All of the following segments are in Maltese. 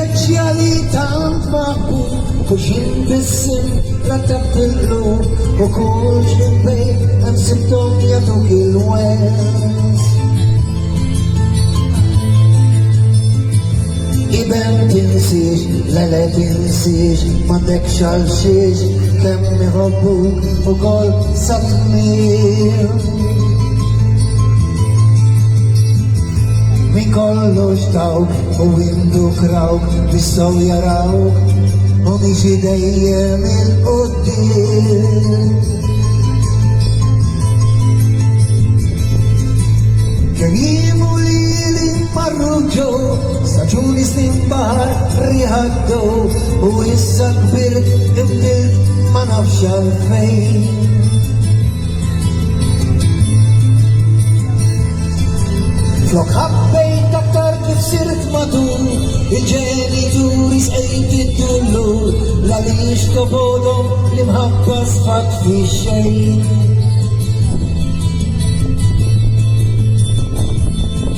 speċjali tant maqbul u xin bissim rattabtillu u kull xibbej hemm sibtom jatuk il-wes. Iben tinsiex, lele tinsiex, mandek xalxiex, kemm iħobbuk u kol satmir. Min kollox tawk u induk rawk, bistaw jarawk, u miexi dejjem il-qoddim. Kemm li marru ġo, staġuni snin bahar riħaddu, u issa kbirt ibdilt ma nafx għalfejn. Flok ħabbejt aktar kif sirt madur, il-ġenituri sqejt id-dullur, l-għalix tobodhom li mħabba sfat fi xejn.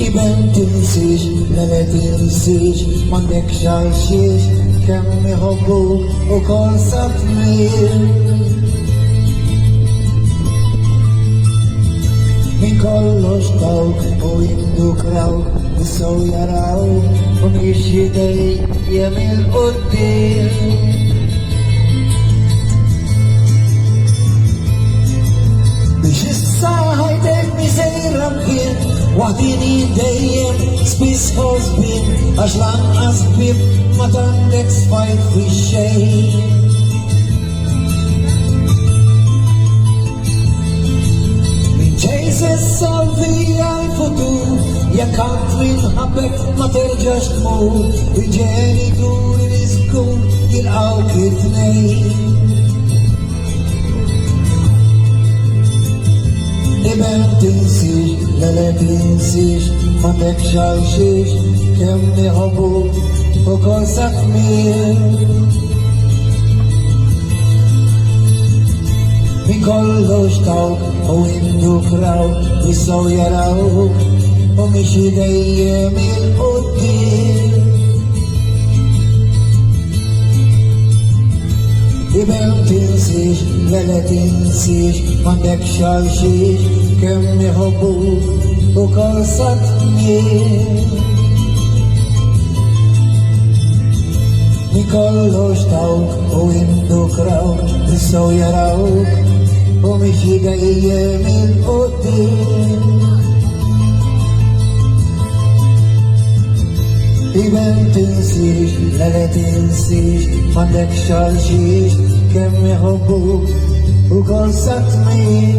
Iben tinsiex, lele tinsiex, mandek xalxiex, kemm iħobbuk u kol satmir. Min kollox tawk u induk rawk, bistaw jarawk, u miexi dejjem il-qoddim. Biex issa ħajtek misejra mkien, waħdini dejjem spiss ħosbin, għax lanqas bib ma tandek sfajt fi xejn. Min ġejs salvi għal-futur, jekk għand minħabbek ma terġax tmur, il-ġenituri li żgur jilqawk it-tnejn. Iben tinsiex, lele tinsiex, mandek xalxiex, kemm iħobbuk u kol satmir. Min kollox tawk u induk rawk, bistaw jarawk, u miexi dejjem il-qoddim. Iben tinsiex, lele tinsiex, mandek xalxiex, kemm iħobbuk u kol satmir. Min kollox tawk u induk rawk, bistaw jarawk, u miexi dejjem il-qoddim. Iben tinsiex, lele tinsiex, mandek xalxiex, kemm iħobbuk u kol satmir.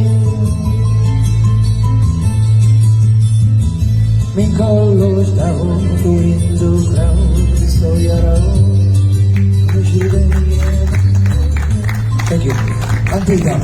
Min kollox tawk u induk rawk, bistaw jarawk, u miexi dejjem. Thank you. Antika.